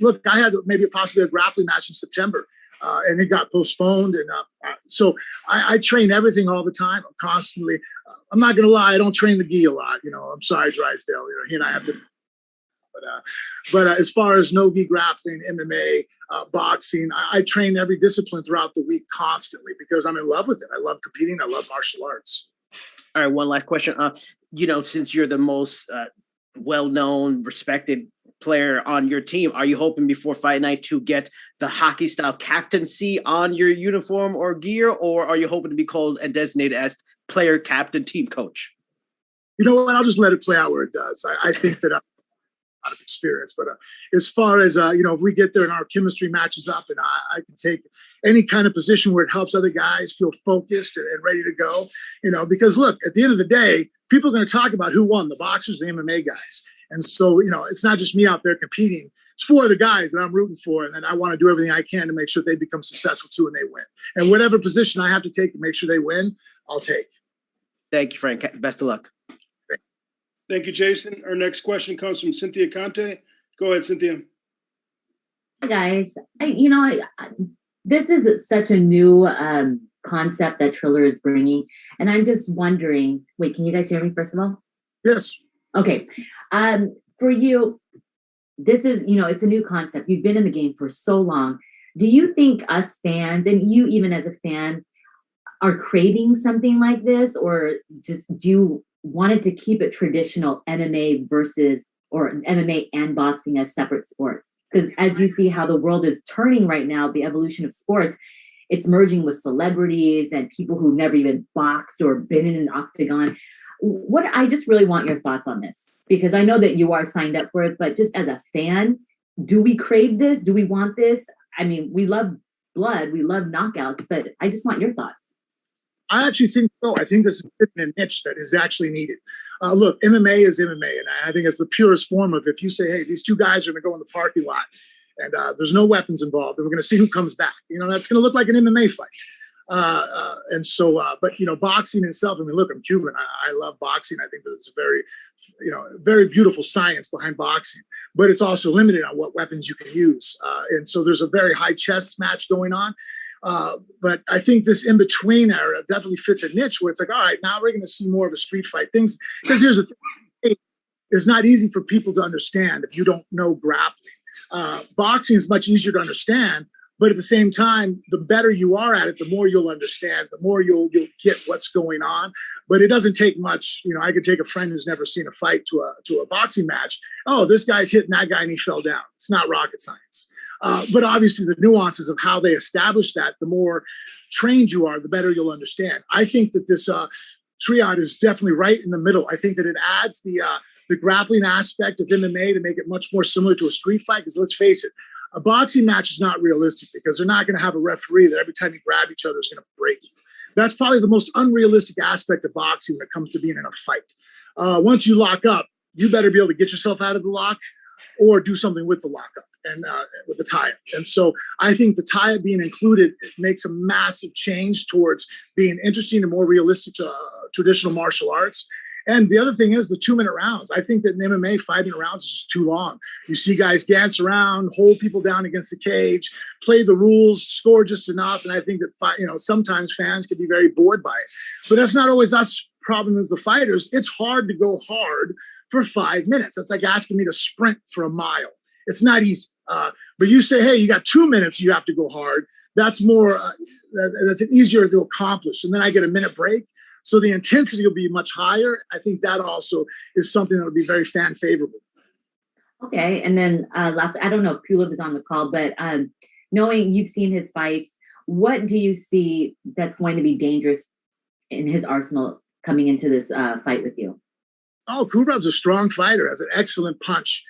look, I had maybe possibly a grappling match in September. And it got postponed. And so I train everything all the time. I'm constantly, I'm not going to lie, I don't train the gi a lot. I'm sorry, Drysdale. He and I have different. But as far as no gi grappling, MMA, boxing, I train every discipline throughout the week constantly because I'm in love with it. I love competing. I love martial arts. All right, one last question. Since you're the most well-known, respected player on your team, are you hoping before fight night to get the hockey style captaincy on your uniform or gear, or are you hoping to be called and designated as player, captain, team coach? You know what? I'll just let it play out where it does. I think that lot of experience. But as far as, if we get there and our chemistry matches up and I can take any kind of position where it helps other guys feel focused and ready to go, because look, at the end of the day, people are going to talk about who won, the boxers, the MMA guys. And so, it's not just me out there competing. It's 4 other guys that I'm rooting for, and then I want to do everything I can to make sure they become successful too and they win. And whatever position I have to take to make sure they win, I'll take. Thank you, Frank. Best of luck. Thank you, Jason. Our next question comes from Cynthia Conte. Go ahead, Cynthia. Hi, guys. This is such a new concept that Triller is bringing, and I'm just wondering. Wait, can you guys hear me? First of all, yes. Okay. For you, this is it's a new concept. You've been in the game for so long. Do you think us fans, and you even as a fan, are craving something like this, or just do you wanted to keep it traditional MMA or MMA and boxing as separate sports? Because as you see how the world is turning right now, the evolution of sports, it's merging with celebrities and people who've never even boxed or been in an octagon. I just really want your thoughts on this, because I know that you are signed up for it, but just as a fan, do we crave this? Do we want this? I mean, we love blood, we love knockouts, but I just want your thoughts. I actually think so. I think this is a niche that is actually needed. Look, MMA is MMA, and I think it's the purest form of if you say, hey, these 2 guys are going to go in the parking lot and there's no weapons involved, and we're going to see who comes back. That's going to look like an MMA fight. But boxing itself, I mean, look, I'm Cuban. I love boxing. I think that it's a very, very beautiful science behind boxing, but it's also limited on what weapons you can use. And so there's a very high chess match going on. But I think this in-between era definitely fits a niche where it's like, all right, now we're going to see more of a street fight things. Because here's the thing. It's not easy for people to understand if you don't know grappling. Boxing is much easier to understand, but at the same time, the better you are at it, the more you'll understand, the more you'll get what's going on. But it doesn't take much. I could take a friend who's never seen a fight to a boxing match. Oh, this guy's hitting that guy and he fell down. It's not rocket science. But obviously the nuances of how they establish that, the more trained you are, the better you'll understand. I think that this Triad is definitely right in the middle. I think that it adds the grappling aspect of MMA to make it much more similar to a street fight. Because let's face it, a boxing match is not realistic because they're not going to have a referee that every time you grab each other is going to break you. That's probably the most unrealistic aspect of boxing when it comes to being in a fight. Once you lock up, you better be able to get yourself out of the lock or do something with the lockup and with the tie-up. And so I think the tie-up being included, it makes a massive change towards being interesting and more realistic to traditional martial arts. And the other thing is the 2-minute rounds. I think that in MMA, 5-minute rounds is just too long. You see guys dance around, hold people down against the cage, play the rules, score just enough. And I think that, sometimes fans can be very bored by it. But that's not always us problem as the fighters. It's hard to go hard for 5 minutes. That's like asking me to sprint for a mile. It's not easy. But you say, hey, you got 2 minutes, you have to go hard. That's more, that's easier to accomplish. And then I get a minute break. So the intensity will be much higher. I think that also is something that will be very fan favorable. Okay. And then last, I don't know if Pulev is on the call, but knowing you've seen his fights, what do you see that's going to be dangerous in his arsenal coming into this fight with you? Oh, Kubrat's a strong fighter, has an excellent punch,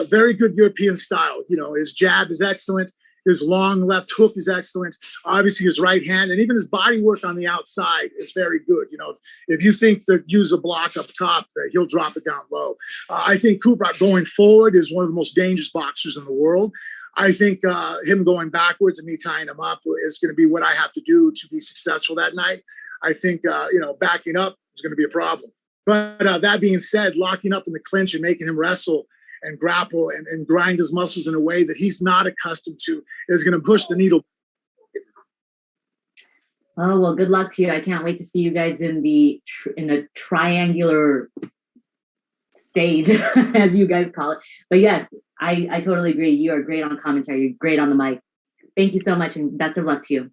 very good European style. His jab is excellent. His long left hook is excellent. Obviously, his right hand and even his body work on the outside is very good. If you think to use a block up top, he'll drop it down low. I think Kubrat going forward is one of the most dangerous boxers in the world. I think him going backwards and me tying him up is going to be what I have to do to be successful that night. I think, backing up is going to be a problem. But that being said, locking up in the clinch and making him wrestle and grapple and grind his muscles in a way that he's not accustomed to is going to push the needle. Oh, well, good luck to you. I can't wait to see you guys in a triangular stage, as you guys call it. But yes, I totally agree. You are great on commentary. You're great on the mic. Thank you so much, and best of luck to you.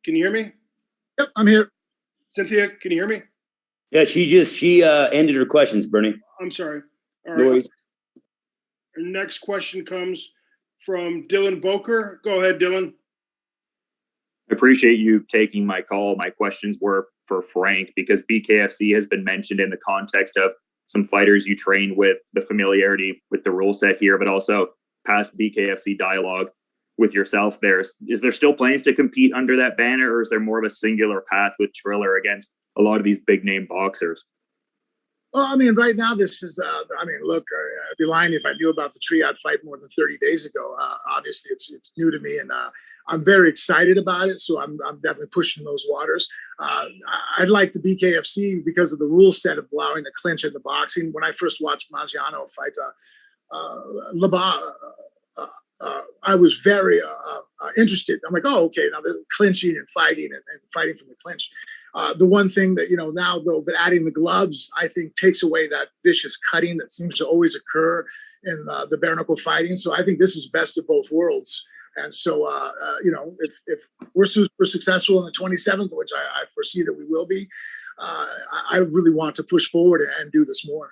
Can you hear me? Yep, I'm here. Cynthia, can you hear me? Yeah, she ended her questions, Bernie. I'm sorry. All No right. worries. Our next question comes from Dylan Boker. Go ahead, Dylan. I appreciate you taking my call. My questions were for Frank because BKFC has been mentioned in the context of some fighters you trained with, the familiarity with the rule set here, but also past BKFC dialogue with yourself there. Is there still plans to compete under that banner, or is there more of a singular path with Triller against a lot of these big name boxers? Well, I mean, right now, this is, look, I'd be lying if I knew about the Triad fight more than 30 days ago. Obviously, it's new to me, and I'm very excited about it, so I'm definitely pushing those waters. I'd like the BKFC because of the rule set of allowing the clinch in the boxing. When I first watched Maggiano fight I was very interested. I'm like, oh, okay, now they're clinching and fighting and fighting from the clinch. The one thing that, now though, but adding the gloves, I think takes away that vicious cutting that seems to always occur in the bare knuckle fighting. So I think this is best of both worlds. And so, if we're successful on the 27th, which I foresee that we will be, I really want to push forward and do this more.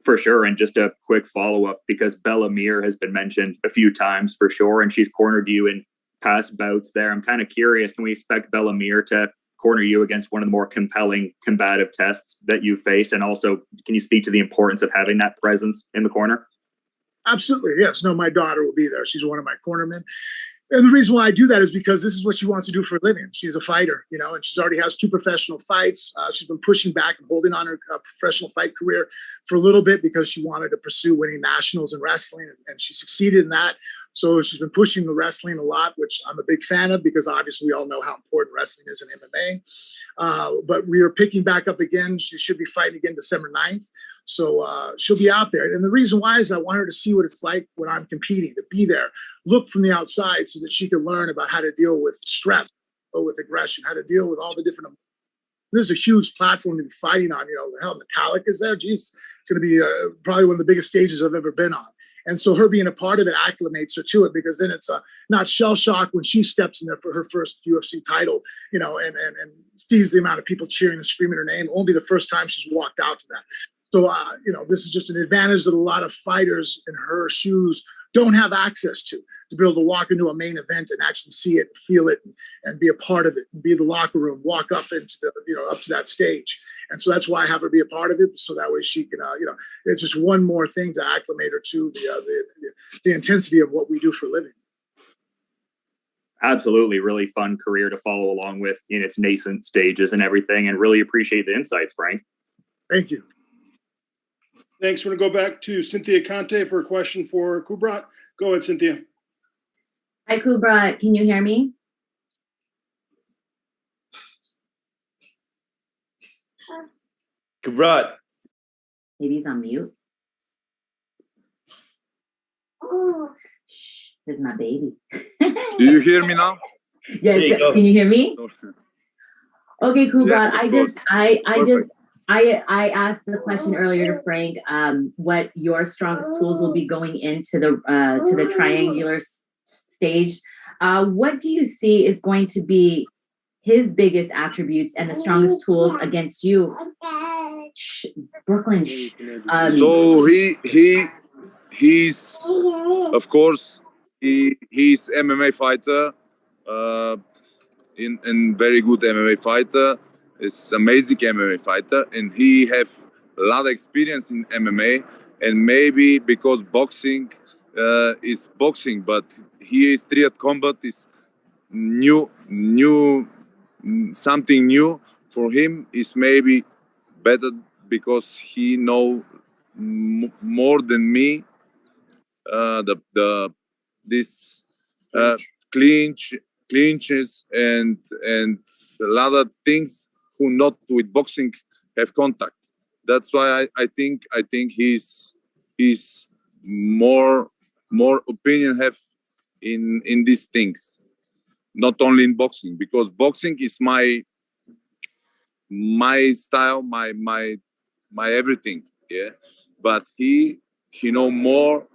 For sure. And just a quick follow-up, because Bella Mir has been mentioned a few times for sure, and she's cornered you in past bouts there. I'm kind of curious, can we expect Bella Mir to corner you against one of the more compelling combative tests that you've faced? And also, can you speak to the importance of having that presence in the corner? Absolutely. Yes. No, my daughter will be there. She's one of my cornermen. And the reason why I do that is because this is what she wants to do for a living. She's a fighter, and she's already has 2 professional fights. She's been pushing back and holding on her professional fight career for a little bit because she wanted to pursue winning nationals in wrestling, and she succeeded in that. So she's been pushing the wrestling a lot, which I'm a big fan of because obviously we all know how important wrestling is in MMA. But we are picking back up again. She should be fighting again December 9th. So she'll be out there. And the reason why is I want her to see what it's like when I'm competing, to be there, look from the outside so that she can learn about how to deal with stress or with aggression, how to deal with all the different. This is a huge platform to be fighting on. The hell, Metallica's there. Geez, it's going to be probably one of the biggest stages I've ever been on. And so her being a part of it acclimates her to it, because then it's not shell shock when she steps in there for her first UFC title, and sees the amount of people cheering and screaming her name. It won't be the first time she's walked out to that. So, this is just an advantage that a lot of fighters in her shoes don't have access to be able to walk into a main event and actually see it, feel it, and be a part of it, and be in the locker room, walk up into up to that stage. And so that's why I have her be a part of it. So that way she can, it's just one more thing to acclimate her to the intensity of what we do for a living. Absolutely. Really fun career to follow along with in its nascent stages and everything. And really appreciate the insights, Frank. Thank you. Thanks. We're going to go back to Cynthia Conte for a question for Kubrat. Go ahead, Cynthia. Hi, Kubrat. Can you hear me? Kubrat. Maybe he's on mute. Oh, shh. This is my baby. Do you hear me now? Yes. Can you hear me? Okay, Kubrat. Yes, I asked the question earlier to Frank, what your strongest tools will be going into the triangular stage. What do you see is going to be his biggest attributes and the strongest tools against you? Brooklyn. So he's of course he's MMA fighter, in very good MMA fighter. Is amazing MMA fighter, and he have a lot of experience in MMA. And maybe because boxing is boxing, but he is Triad Combat is new, something new for him. Is maybe better because he know more than me. This clinches and a lot of things who not with boxing have contact. That's why I think he's more opinion have in these things, not only in boxing, because boxing is my style, my everything. Yeah, but he know more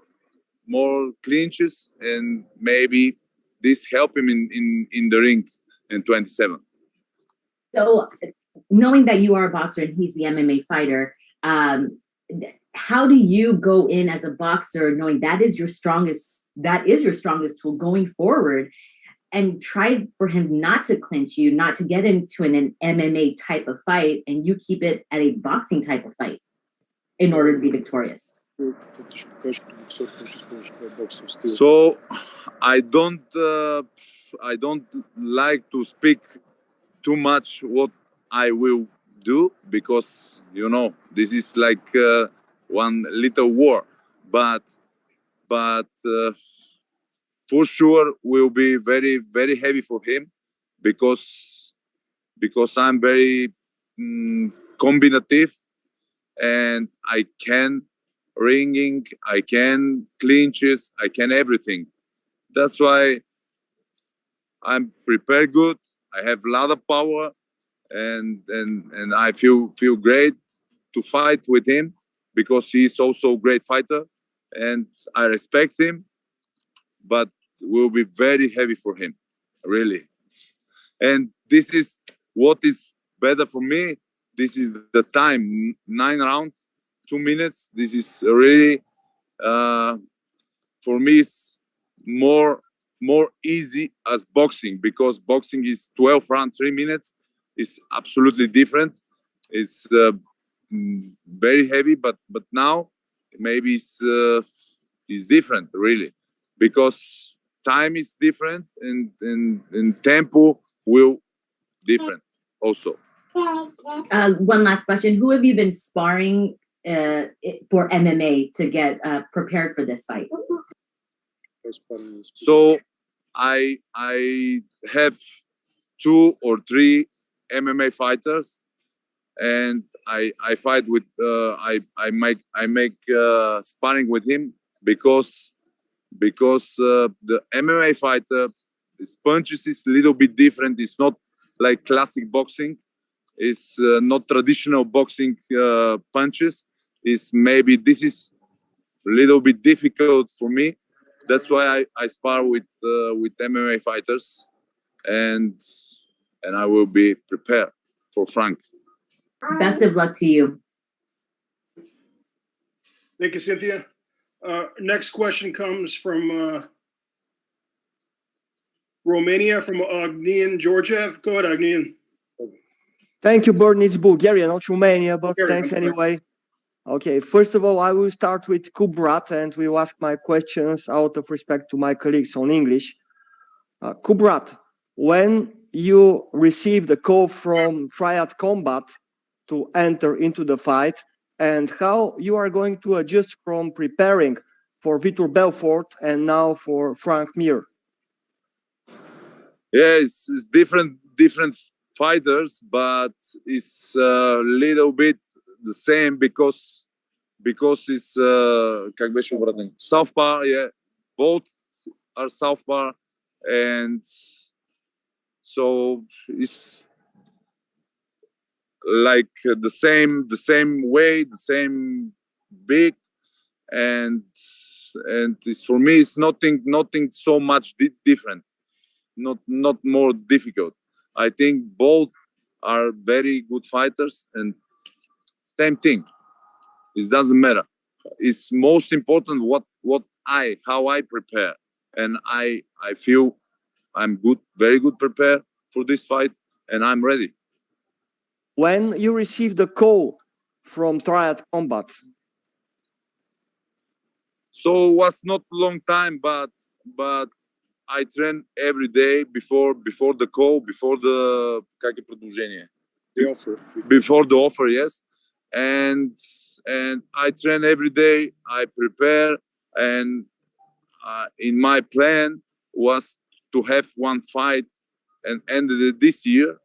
clinches, and maybe this help him in the ring in 27. So, knowing that you are a boxer and he's the MMA fighter, how do you go in as a boxer knowing that is your strongest tool going forward, and try for him not to clinch you, not to get into an MMA type of fight, and you keep it at a boxing type of fight in order to be victorious? So I don't like to speak too much what I will do, because this is like one little war, but for sure will be very, very heavy for him, because I'm very combinative, and I can ringing, I can clinches, I can everything. That's why I'm prepared good. I have a lot of power, and I feel great to fight with him, because he's also a great fighter, and I respect him. But will be very heavy for him, really. And this is what is better for me. This is the time, 9 rounds, 2 minutes. This is really, for me, it's more easy as boxing, because boxing is 12 rounds, 3 minutes. It's absolutely different. It's very heavy, but now maybe it's different, really, because time is different, and tempo will different also. One last question. Who have you been sparring for MMA to get prepared for this fight? So I have 2 or 3 MMA fighters, and I fight with I make sparring with him, because the MMA fighter, his punches is a little bit different. It's not like classic boxing. It's not traditional boxing punches. It's maybe this is a little bit difficult for me. That's why I spar with MMA fighters, and I will be prepared for Frank. Best of luck to you. Thank you, Cynthia. Next question comes from Romania, from Agnian Georgiev. Go ahead, Agnian. Thank you, Burton. It's Bulgaria, not Romania, but Bulgaria, thanks anyway. Okay, first of all, I will start with Kubrat, and will ask my questions out of respect to my colleagues on English. Kubrat, when you received a call from Triad Combat to enter into the fight, and how you are going to adjust from preparing for Vitor Belfort and now for Frank Mir? Yeah, it's different fighters, but it's a little bit the same, because it's southpaw. Yeah, both are southpaw, and so it's like the same weight, the same big, and it's, for me, it's nothing so much different, not more difficult. I think both are very good fighters, and same thing. It doesn't matter. It's most important how I prepare, and I feel I'm good, very good prepared for this fight, and I'm ready. When you received the call from Triad Combat? So it was not long time, but I train every day before the call, before the offer. Before the offer, yes. And I train every day. I prepare, and in my plan was to have one fight and ended it this year.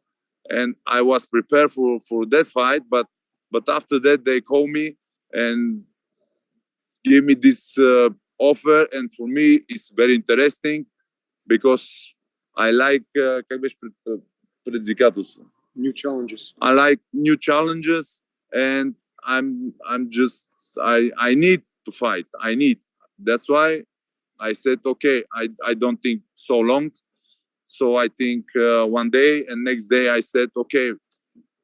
And I was prepared for that fight, but after that they call me and give me this offer, and for me it's very interesting, because I like new challenges. I like new challenges, and I need to fight. That's why I said, okay, I don't think so long. So I think one day, and next day I said, okay,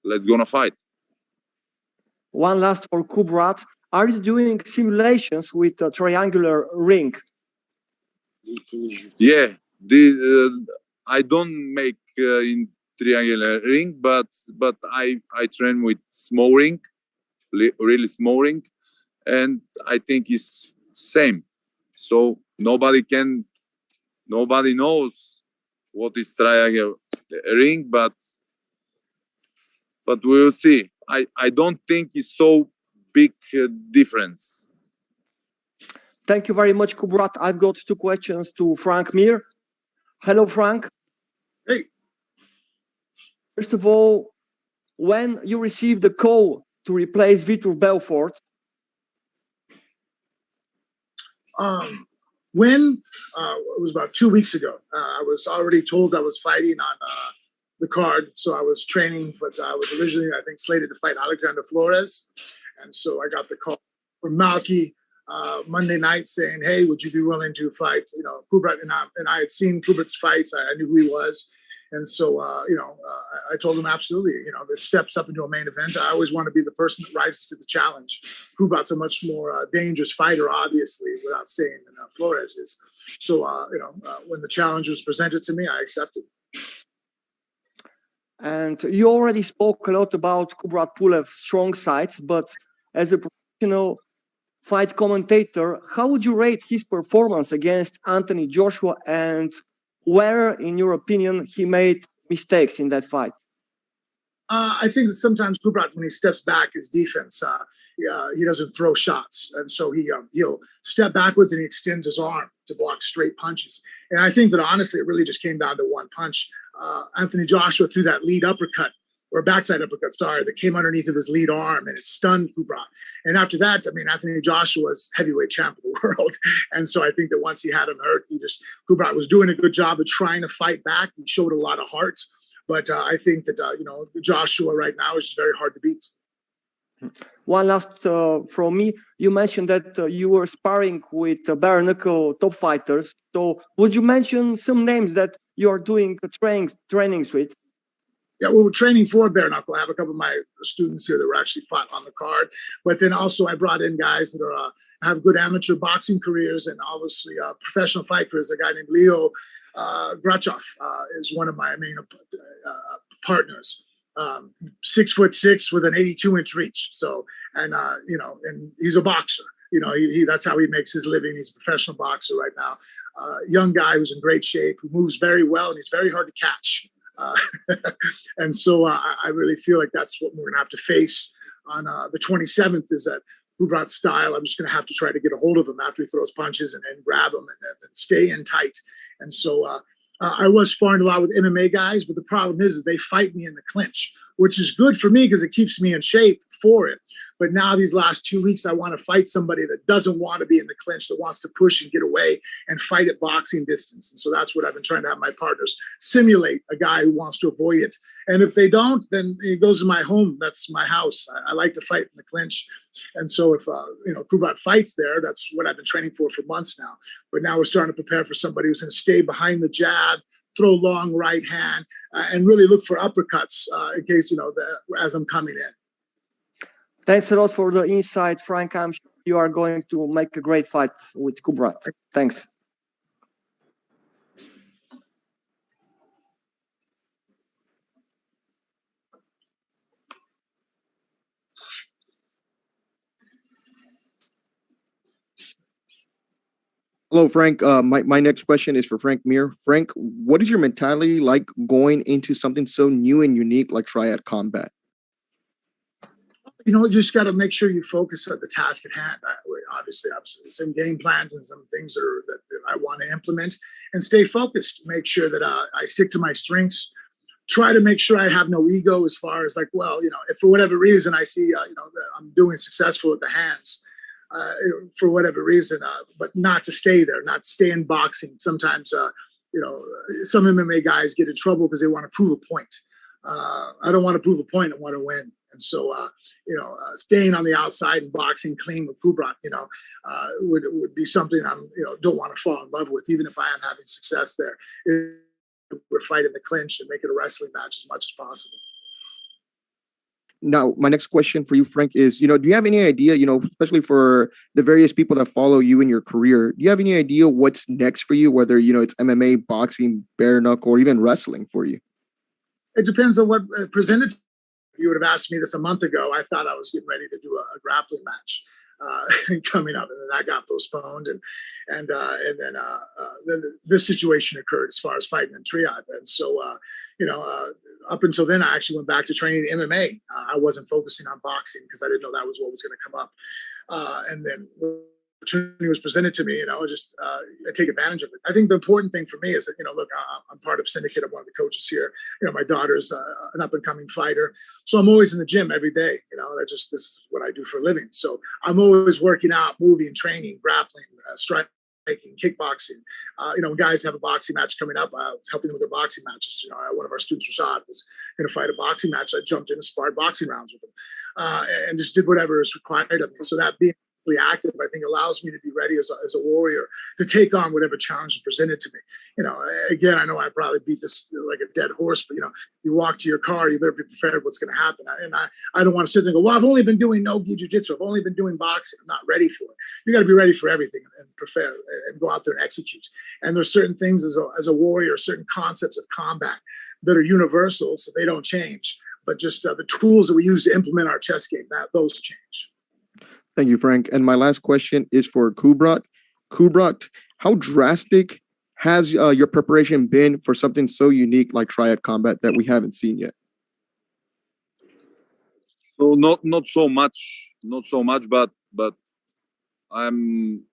let's gonna fight. One last for Kubrat. are you doing simulations with a triangular ring? Yeah, I don't make in triangular ring, but I train with small ring, really small ring, and I think it's same. So nobody knows what is triangular ring, but we'll see. I don't think it's so big difference. Thank you very much, Kubrat. I've got two questions to Frank Mir. Hello, Frank. Hey. First of all, when you received the call to replace Vitor Belfort? When it was about 2 weeks ago. I was already told I was fighting on the card, so I was training, but I was originally, I think, slated to fight Alexander Flores, and so I got the call from Malky Monday night saying, "Hey, would you be willing to fight?" Kubrat, and I had seen Kubrat's fights. I knew who he was, and so I told him absolutely. If it steps up into a main event, I always want to be the person that rises to the challenge. Kubrat's a much more dangerous fighter, obviously, without saying than Flores is. So when the challenge was presented to me, I accepted. And you already spoke a lot about Kubrat Pulev's strong sides, but as a professional fight commentator, how would you rate his performance against Anthony Joshua, and where, in your opinion, he made mistakes in that fight? I think that sometimes Kubrat, when he steps back, his defense, he doesn't throw shots. And so he'll step backwards and he extends his arm to block straight punches. And I think that, honestly, it really just came down to one punch. Anthony Joshua threw that lead uppercut, or backside uppercut, sorry, that came underneath of his lead arm, and it stunned Kubrat. And after that, Anthony Joshua was heavyweight champ of the world. And so I think that once he had him hurt, Kubrat was doing a good job of trying to fight back. He showed a lot of heart. But I think that, Joshua right now is just very hard to beat. One last from me. You mentioned that you were sparring with bare knuckle top fighters. So would you mention some names that you are doing trainings with? Yeah, well, we're training for bare knuckle. I have a couple of my students here that were actually fought on the card. But then also I brought in guys that are have good amateur boxing careers and obviously professional fight careers. A guy named Leo Grachov is one of my main partners. 6'6" with an 82-inch reach. So, and he's a boxer. That's how he makes his living. He's a professional boxer right now. Young guy who's in great shape, who moves very well, and he's very hard to catch. And so I really feel like that's what we're going to have to face on the 27th, is that Kubrat style. I'm just going to have to try to get a hold of him after he throws punches and grab him and stay in tight. And so I was sparring a lot with MMA guys, but the problem is that they fight me in the clinch, which is good for me because it keeps me in shape for it. But now these last 2 weeks, I want to fight somebody that doesn't want to be in the clinch, that wants to push and get away and fight at boxing distance. And so that's what I've been trying to have my partners simulate, a guy who wants to avoid it. And if they don't, then it goes to my home. That's my house. I like to fight in the clinch. And so if, Kubrat fights there, that's what I've been training for months now. But now we're starting to prepare for somebody who's going to stay behind the jab, throw long right hand, and really look for uppercuts in case, as I'm coming in. Thanks a lot for the insight, Frank. I'm sure you are going to make a great fight with Kubrat. Thanks. Hello, Frank. My next question is for Frank Mir. Frank, what is your mentality like going into something so new and unique like Triad Combat? You just got to make sure you focus on the task at hand. Obviously, some game plans and some things that I want to implement, and stay focused. Make sure that I stick to my strengths. Try to make sure I have no ego as far as if for whatever reason I see, that I'm doing successful at the hands, for whatever reason, but not to stay there, not stay in boxing. Sometimes, some MMA guys get in trouble because they want to prove a point. I don't want to prove a point. I want to win. And so, staying on the outside and boxing clean with Kubrat, would be something I'm, don't want to fall in love with, even if I am having success there. We're fighting the clinch and make it a wrestling match as much as possible. Now, my next question for you, Frank, is, do you have any idea, especially for the various people that follow you in your career, do you have any idea what's next for you, whether, it's MMA, boxing, bare knuckle, or even wrestling for you? It depends on what presented. You would have asked me this a month ago. I thought I was getting ready to do a grappling match coming up, and then that got postponed, and then this situation occurred as far as fighting in Triad, and so up until then, I actually went back to training MMA. I wasn't focusing on boxing because I didn't know that was what was going to come up, and then opportunity was presented to me, I take advantage of it. I think the important thing for me is that, look, I'm part of Syndicate. I'm one of the coaches here. My daughter's an up and coming fighter. So I'm always in the gym every day. This is what I do for a living. So I'm always working out, moving, training, grappling, striking, kickboxing. When guys have a boxing match coming up, helping them with their boxing matches. One of our students, Rashad, was going to fight a boxing match. I jumped in and sparred boxing rounds with him and just did whatever is required of me. So that being active, I think, allows me to be ready as a warrior to take on whatever challenge is presented to me. Again, I know I probably beat this like a dead horse, but you walk to your car, you better be prepared what's going to happen. And I don't want to sit there and go, well, I've only been doing no-gi jiu-jitsu, I've only been doing boxing, I'm not ready for it. You got to be ready for everything and prepare and go out there and execute. And there's certain things as a warrior, certain concepts of combat that are universal, so they don't change. But just the tools that we use to implement our chess game, those change. Thank you, Frank. And my last question is for Kubrat. Kubrat, how drastic has your preparation been for something so unique like Triad Combat that we haven't seen yet? So not so much, but I'm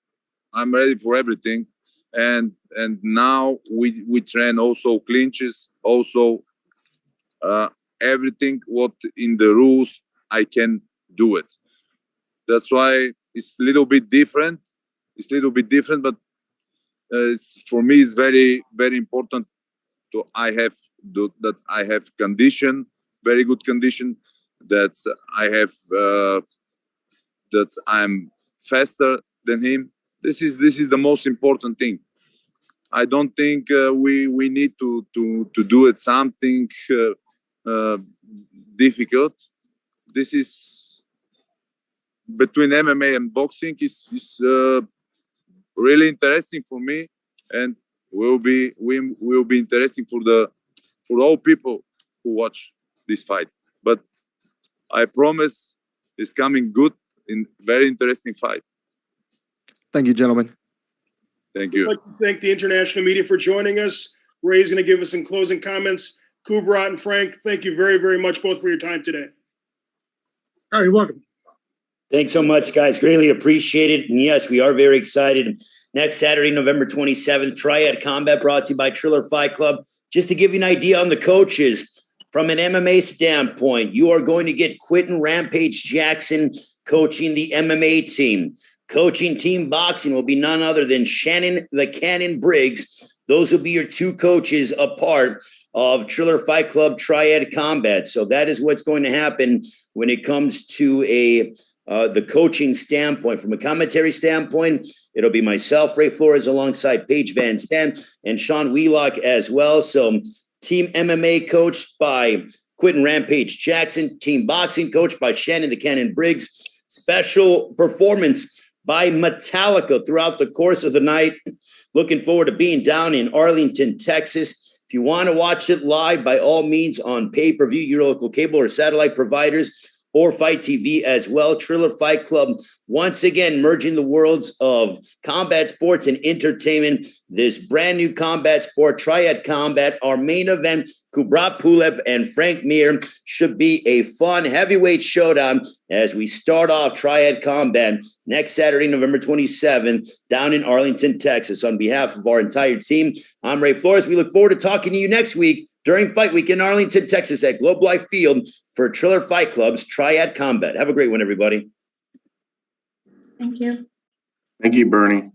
ready for everything. And now we train also clinches, also everything what in the rules I can do it. That's why it's a little bit different. But for me, it's very, very important that I have condition, very good condition, that I'm faster than him. This is the most important thing. I don't think we need to do it something difficult. This is between MMA and boxing is really interesting for me, and will be interesting for all people who watch this fight. But I promise it's coming good in very interesting fight. Thank you, gentlemen. Thank you. I'd like to thank the international media for joining us. Ray's going to give us some closing comments. Kubrat and Frank, thank you very, very much both for your time today. Oh, you're welcome. Thanks so much, guys. Greatly appreciate it. And yes, we are very excited. Next Saturday, November 27th, Triad Combat brought to you by Triller Fight Club. Just to give you an idea on the coaches, from an MMA standpoint, you are going to get Quentin Rampage Jackson coaching the MMA team. Coaching team boxing will be none other than Shannon the Cannon Briggs. Those will be your two coaches, a part of Triller Fight Club Triad Combat. So that is what's going to happen when it comes to the coaching standpoint. From a commentary standpoint, it'll be myself, Ray Flores, alongside Paige Van Zandt and Sean Wheelock as well. So team MMA coached by Quentin Rampage Jackson, team boxing coached by Shannon the Cannon Briggs. Special performance by Metallica throughout the course of the night. Looking forward to being down in Arlington, Texas. If you want to watch it live, by all means on pay-per-view, your local cable or satellite providers, or Fight TV as well. Triller Fight Club, once again, merging the worlds of combat sports and entertainment. This brand new combat sport, Triad Combat, our main event, Kubrat Pulev and Frank Mir, should be a fun heavyweight showdown as we start off Triad Combat next Saturday, November 27th, down in Arlington, Texas. On behalf of our entire team, I'm Ray Flores. We look forward to talking to you next week during Fight Week in Arlington, Texas at Globe Life Field for Triller Fight Club's Triad Combat. Have a great one, everybody. Thank you. Thank you, Bernie.